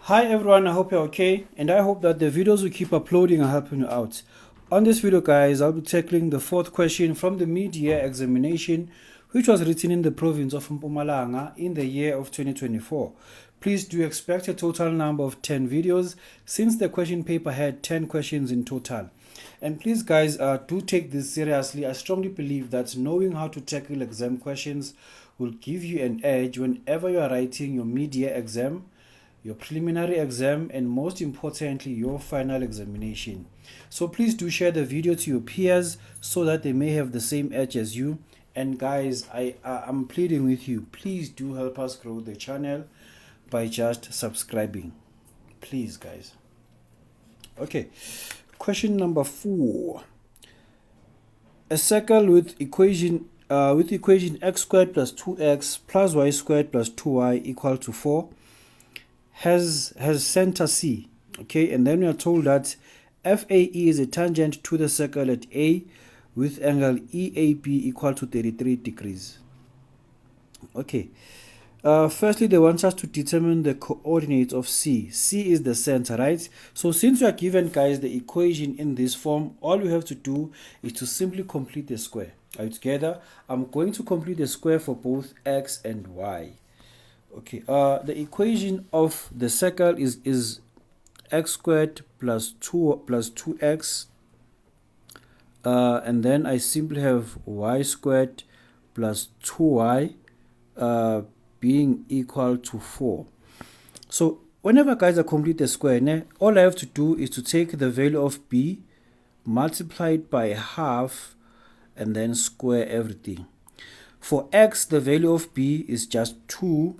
Hi everyone, I hope you're okay, and I hope that the videos we keep uploading are helping you out. On this video guys, I'll be tackling the fourth question from the mid-year examination which was written in the province of Mpumalanga in the year of 2024. Please do expect a total number of 10 videos since the question paper had 10 questions in total. And please guys, do take this seriously. I strongly believe that knowing how to tackle exam questions will give you an edge whenever you are writing your mid-year exam, your preliminary exam, and most importantly your final examination. So please do share the video to your peers so that they may have the same edge as you. And guys, I'm pleading with you, please do help us grow the channel by just subscribing, please guys. Okay, question number 4. A circle with equation x squared plus 2x plus y squared plus 2y equal to 4 has center C. Okay, and then we are told that FAE is a tangent to the circle at A with angle EAB equal to 33 degrees. Okay, firstly they want us to determine the coordinates of C. C is the center, right? So since we are given guys the equation in this form, all we have to do is to simply complete the square. Are you together? I'm going to complete the square for both x and y. Okay, the equation of the circle is x squared plus 2x, and then I simply have y squared plus 2y being equal to 4. So whenever guys I complete the square, all I have to do is to take the value of b, multiply it by half, and then square everything. For x, the value of b is just 2,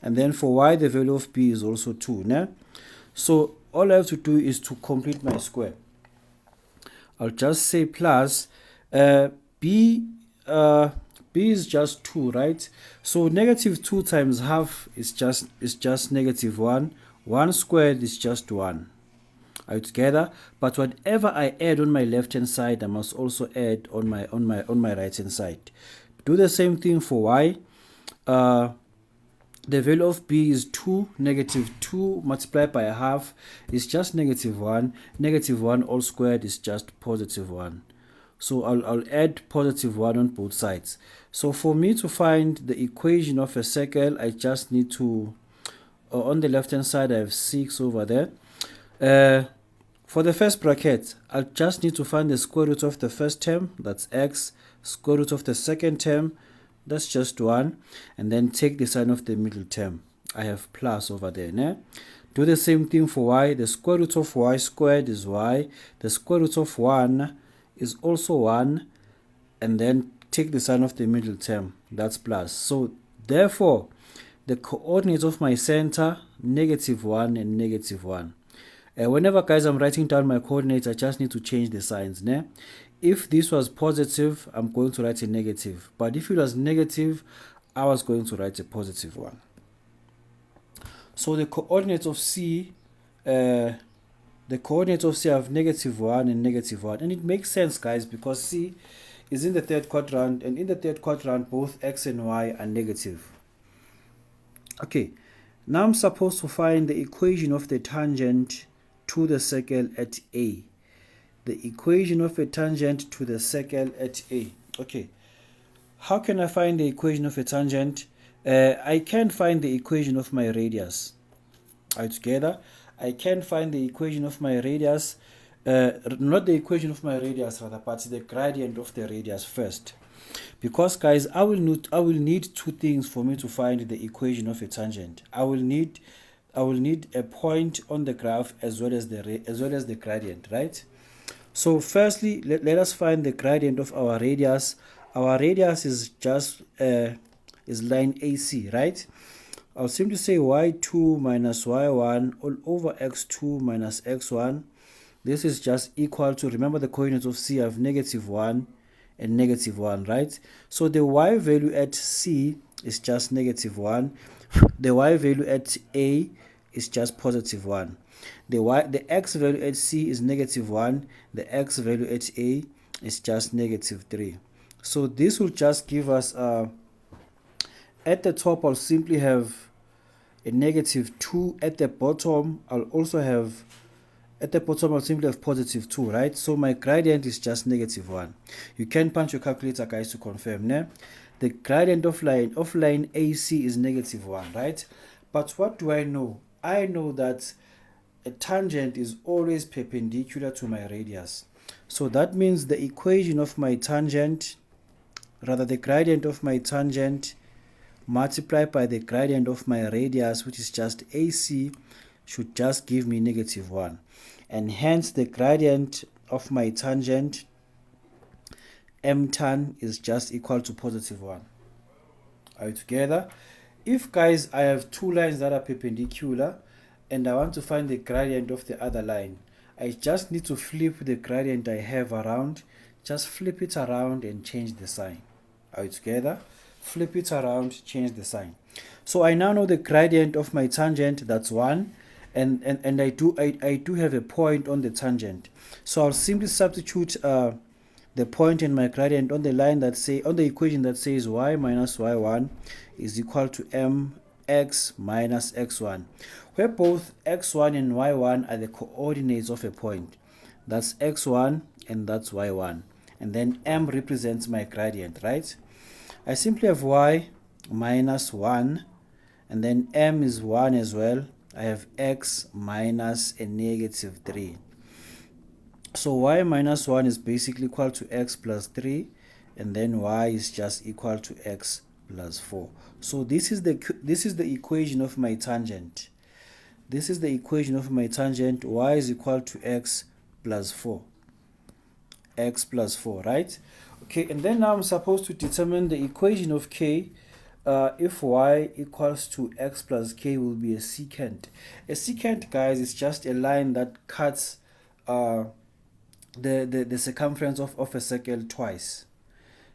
and then for y the value of b is also 2. So all I have to do is to complete my square. I'll just say plus b is just 2, right? So negative 2 times half is just negative 1. 1 squared is just 1. Are you together? But whatever I add on my left hand side, I must also add on my right hand side. Do the same thing for y. The value of b is 2. Negative 2 multiplied by a half is just negative 1. Negative 1 all squared is just positive 1. So I'll add positive 1 on both sides. So for me to find the equation of a circle, I just need to, on the left hand side I have 6 over there. For the first bracket, I just need to find the square root of the first term, that's x, square root of the second term, that's just 1, and then take the sign of the middle term. I have plus over there. Do the same thing for y. The square root of y squared is y. The square root of 1 is also 1, and then take the sign of the middle term, that's plus. So therefore, the coordinates of my center, negative 1 and negative 1. Whenever guys I'm writing down my coordinates, I just need to change the signs. If this was positive, I'm going to write a negative, but if it was negative, I was going to write a positive 1. So the coordinates of C, have negative 1 and negative 1, and it makes sense guys because C is in the third quadrant, and in the third quadrant both x and y are negative. Okay, now I'm supposed to find the equation of the tangent to the circle at A. The equation of a tangent to the circle at A. Okay, how can I find the equation of a tangent? I can find the equation of my radius. Are you together? I can find the equation of my radius, not the equation of my radius rather, but the gradient of the radius first. Because guys, I will need two things for me to find the equation of a tangent. I will need a point on the graph as well as the gradient, right? So firstly, let us find the gradient of our radius. Our radius is just is line AC, right? I'll simply say y2 minus y1 all over x2 minus x1. This is just equal to, remember the coordinates of C have negative 1 and negative 1, right? So the y value at C is just negative 1. The y value at A is just positive 1. The x value at C is negative 1. The x value at A is just negative 3. So this will just give us, at the top I'll simply have a negative 2 at the bottom. I'll also have, at the bottom I'll simply have positive 2, right? So my gradient is just negative 1. You can punch your calculator, guys, to confirm, né? The gradient of line AC is negative 1, right? But what do I know? I know that a tangent is always perpendicular to my radius. So that means the equation of my tangent, rather the gradient of my tangent multiplied by the gradient of my radius, which is just AC, should just give me negative 1. And hence the gradient of my tangent, M tan, is just equal to positive 1. Are we together? If, guys, I have two lines that are perpendicular and I want to find the gradient of the other line, I just need to flip the gradient I have around. Just flip it around and change the sign. Are we together? Flip it around, change the sign. So I now know the gradient of my tangent, that's 1, and I do have a point on the tangent. So I'll simply substitute the point in my gradient on the line that on the equation that says y minus y1 is equal to mx minus x1, where both x1 and y1 are the coordinates of a point. That's x1 and that's y1, and then m represents my gradient, right? I simply have y minus 1, and then m is 1 as well. I have x minus a negative 3. So y minus 1 is basically equal to x plus 3, and then y is just equal to x plus 4. So this is the equation of my tangent. This is the equation of my tangent. Y is equal to x plus 4. X plus 4, right? Okay, and then now I'm supposed to determine the equation of k. If y equals to x plus k will be a secant. A secant, guys, is just a line that cuts the circumference of a circle twice.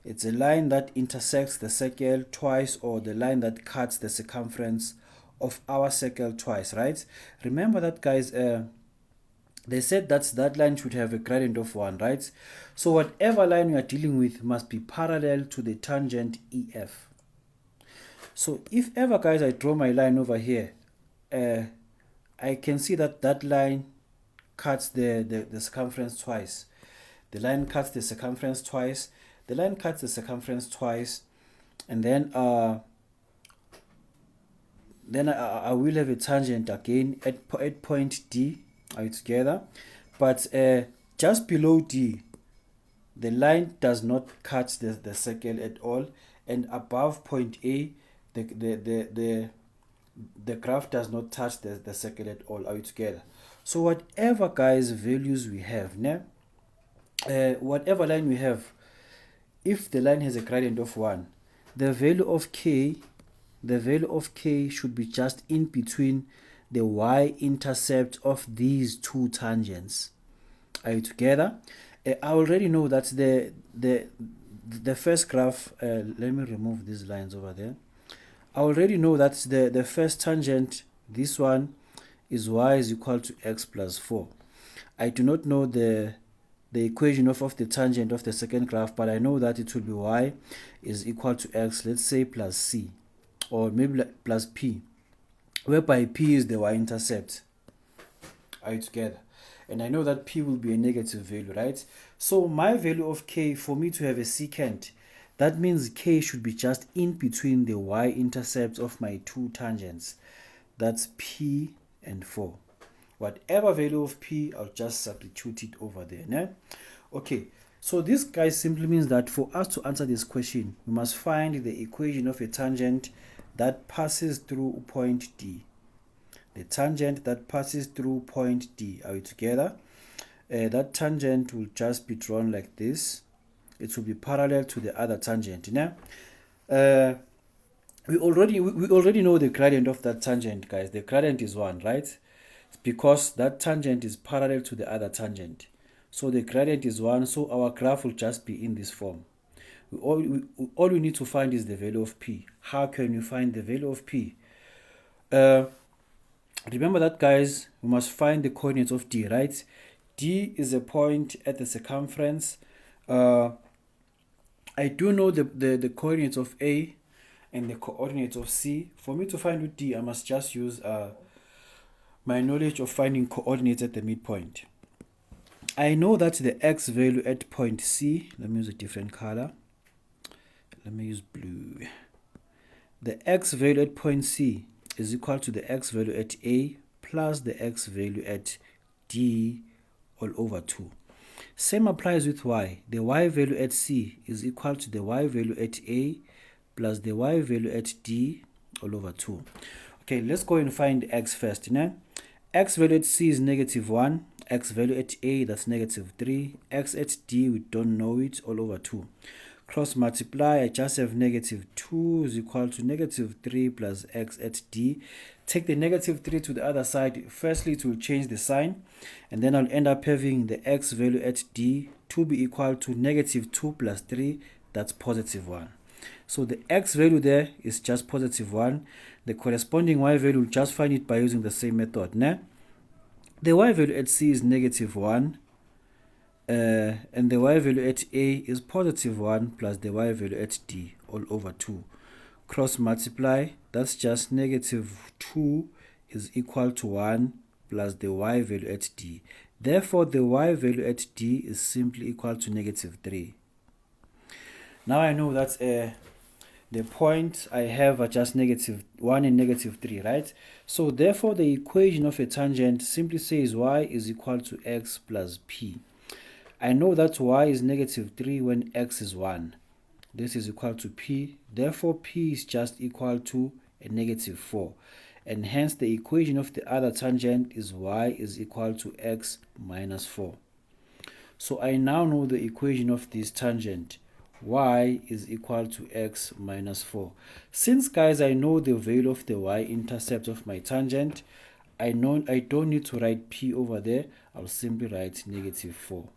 It's a line that intersects the circle twice, or the line that cuts the circumference of our circle twice, right? Remember that, guys, they said that line should have a gradient of 1, right? So whatever line we are dealing with must be parallel to the tangent EF. So if ever, guys, I draw my line over here, I can see that line cuts the circumference twice. The line cuts the circumference twice. The line cuts the circumference twice, and then I will have a tangent again at point D. Are we together? But just below D, the line does not cut the circle at all, and above point A, the graph does not touch the circle at all. Are we together? So whatever, guys, values we have, whatever line we have, if the line has a gradient of 1, the value of k should be just in between the y-intercept of these two tangents. Are you together? I already know that the first graph, let me remove these lines over there. I already know that the first tangent, this one, is y is equal to x plus 4. I do not know the equation of the tangent of the second graph, but I know that it will be y is equal to x, let's say, plus c, or maybe plus p, whereby p is the y-intercept. Are you together? And I know that p will be a negative value, right? So my value of k, for me to have a secant, that means k should be just in between the y-intercepts of my two tangents. That's p and 4. Whatever value of p, I'll just substitute it over there. Né? Okay, so this, guys, simply means that for us to answer this question, we must find the equation of a tangent that passes through point D. The tangent that passes through point D. Are we together? That tangent will just be drawn like this. It will be parallel to the other tangent. Né? We already know the gradient of that tangent, guys. The gradient is 1, right? It's because that tangent is parallel to the other tangent. So the gradient is 1, so our graph will just be in this form. All we need to find is the value of p. How can we find the value of p? Remember that, guys, we must find the coordinates of D, right? D is a point at the circumference. I do know the coordinates of A, and the coordinates of C. For me to find D, I must just use my knowledge of finding coordinates at the midpoint. I know that the x value at point C, let me use a different color. Let me use blue. The x value at point C is equal to the x value at A plus the x value at D all over 2. Same applies with y. The y value at C is equal to the y value at A plus the y value at D all over 2. Okay, let's go and find x first. X value at C is -1. X value at A, that's -3. X at D, we don't know it, all over 2. Cross multiply, I just have -2 is equal to -3 plus x at D. Take the -3 to the other side. Firstly, it will change the sign, and then I'll end up having the x value at D to be equal to -2 plus 3, that's +1. So the x value there is just +1. The corresponding y value, we'll just find it by using the same method. The y value at C is -1. And the y value at A is +1 plus the y value at D all over 2. Cross multiply, that's just -2 is equal to 1 plus the y value at D. Therefore, the y value at D is simply equal to -3. Now I know that the points I have are just -1 and -3, right? So therefore, the equation of a tangent simply says y is equal to x plus p. I know that y is -3 when x is 1. This is equal to p. Therefore, p is just equal to a -4. And hence, the equation of the other tangent is y is equal to x minus 4. So I now know the equation of this tangent. Y is equal to x minus 4. Since, guys, I know the value of the y-intercept of my tangent, I don't need to write p over there. I'll simply write -4.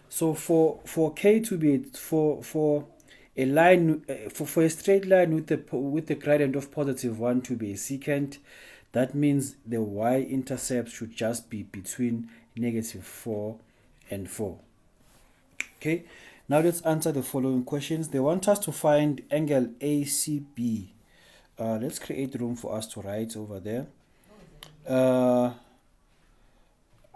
So for k to be for a line for a straight line with the gradient of +1 to be a secant, that means the y-intercept should just be between -4 and 4. Okay, now let's answer the following questions. They want us to find angle ACB. Let's create room for us to write over there.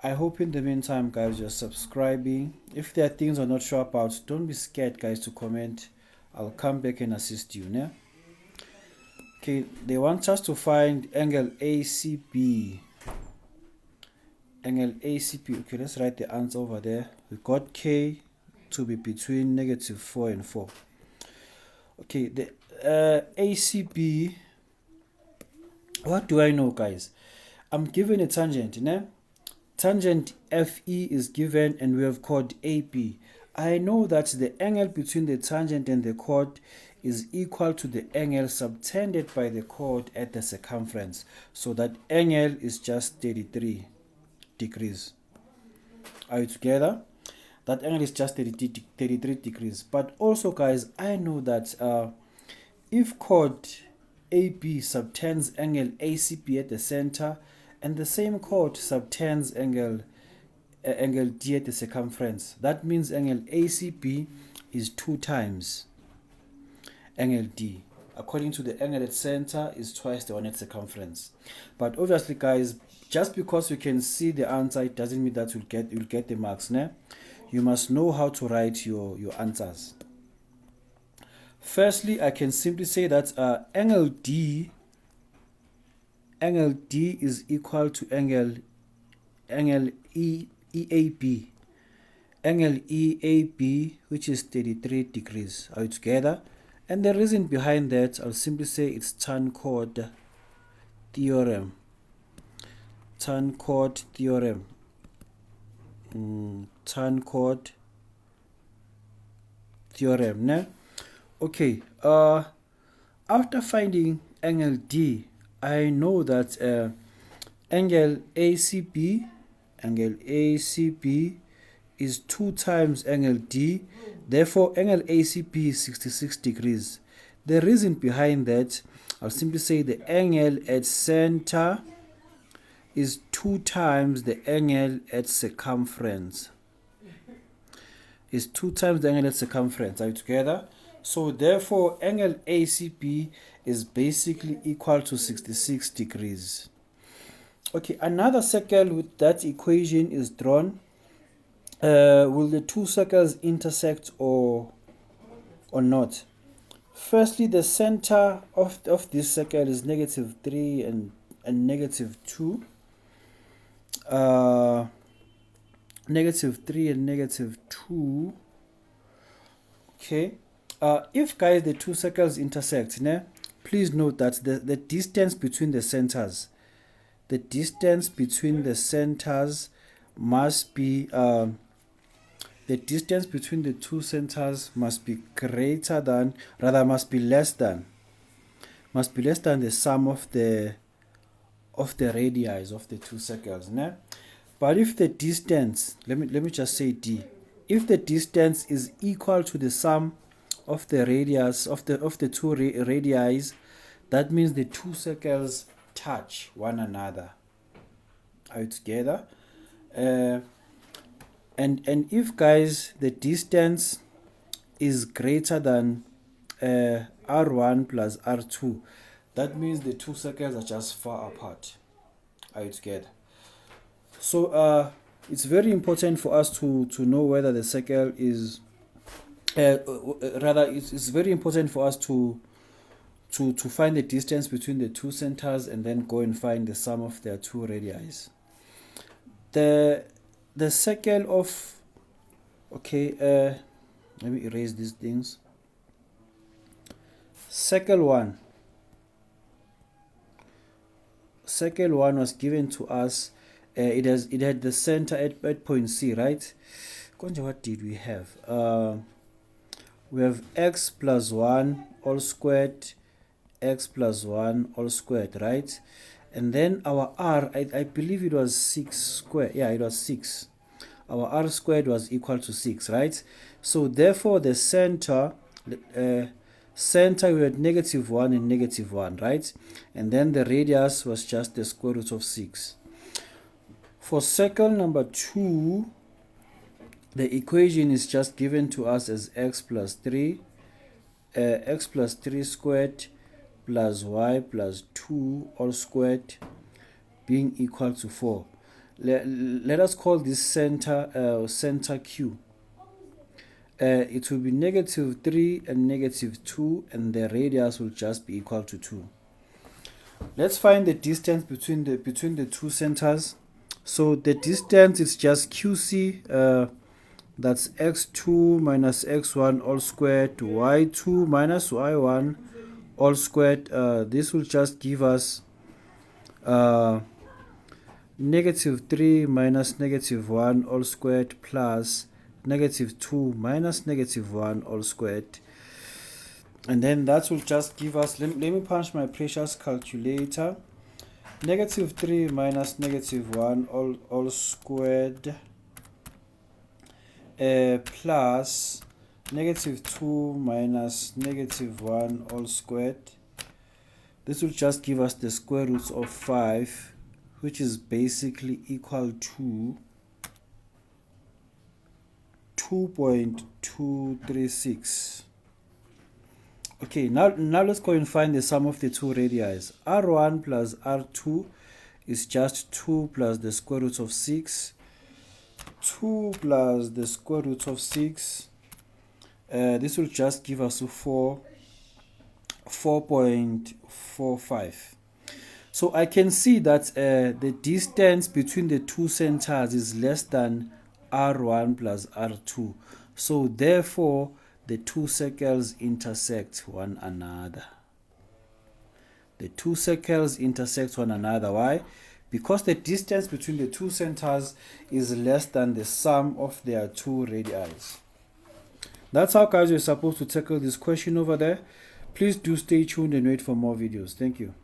I hope in the meantime, guys, you're subscribing. If there are things I'm not sure about, don't be scared, guys, to comment. I'll come back and assist you. Okay, they want us to find angle ACB. Angle ACB. Okay, let's write the answer over there. We got K to be between -4 and 4. Okay, the ACB. What do I know, guys? I'm given a tangent, Tangent FE is given and we have chord AB. I know that the angle between the tangent and the chord is equal to the angle subtended by the chord at the circumference. So that angle is just 33 degrees. Are you together? That angle is just 33 degrees. But also, guys, I know that if chord AB subtends angle ACB at the center, and the same chord subtends angle D at the circumference, that means angle ACB is 2 times angle D. According to the angle at center is twice the one at circumference. But obviously, guys, just because you can see the answer, it doesn't mean that you'll get the marks. You must know how to write your answers. Firstly, I can simply say that angle D is equal to angle EAB. Angle EAB, which is 33 degrees. Are you together? And the reason behind that, I'll simply say it's tan chord theorem. Tan chord theorem. Tan chord theorem. Okay. After finding angle D, I know that angle ACB is 2 times angle D. Therefore, angle ACB is 66 degrees. The reason behind that, I'll simply say the angle at center is 2 times the angle at circumference. Is 2 times the angle at circumference. Are you together? So therefore angle ACB is basically equal to 66 degrees. Okay, another circle with that equation is drawn. Will the two circles intersect or not? Firstly, the center of this circle is -3 and -2. -3 and -2. Okay. If guys the two circles intersect, please note that the distance between the centers, must be the distance between the two centers must be greater than, rather must be less than the sum of the radii of the two circles. But if the distance, let me just say D, if the distance is equal to the sum of the radius of the two radii, that means the two circles touch one another. Are you together? And if guys the distance is greater than R1 plus R2, that means the two circles are just far apart. Are you together? So it's very important for us to know whether the circle is rather it's very important for us to find the distance between the two centers and then go and find the sum of their two radii. The circle of, okay, let me erase these things. Circle 1 was given to us. It had the center at point C, right? What did we have? We have x plus 1 all squared, x plus 1 all squared, right? And then our r, I believe it was 6 squared. Yeah, it was 6. Our r squared was equal to 6, right? So therefore the center we had -1 and -1, right? And then the radius was just the square root of 6. For circle number 2, the equation is just given to us as x plus 3 squared plus y plus 2 all squared being equal to 4. Let us call this center Q. It will be -3 and -2, and the radius will just be equal to 2. Let's find the distance between the two centers. So the distance is just QC. That's x2 minus x1 all squared, y2 minus y1 all squared. This will just give us -3 minus -1 all squared plus -2 minus -1 all squared. And then that will just give us, let me punch my precious calculator. -3 minus -1 all squared plus -2 minus -1 all squared. This will just give us the square roots of 5, which is basically equal to 2.236. Okay, now let's go and find the sum of the two radii. R1 plus R2 is just 2 plus the square root of 6. 2 plus the square root of 6. This will just give us 4.45. So I can see that the distance between the two centers is less than R1 plus R2. So therefore, the two circles intersect one another. The two circles intersect one another. Why? Because the distance between the two centers is less than the sum of their two radii. That's how guys you're supposed to tackle this question over there. Please do stay tuned and wait for more videos. Thank you.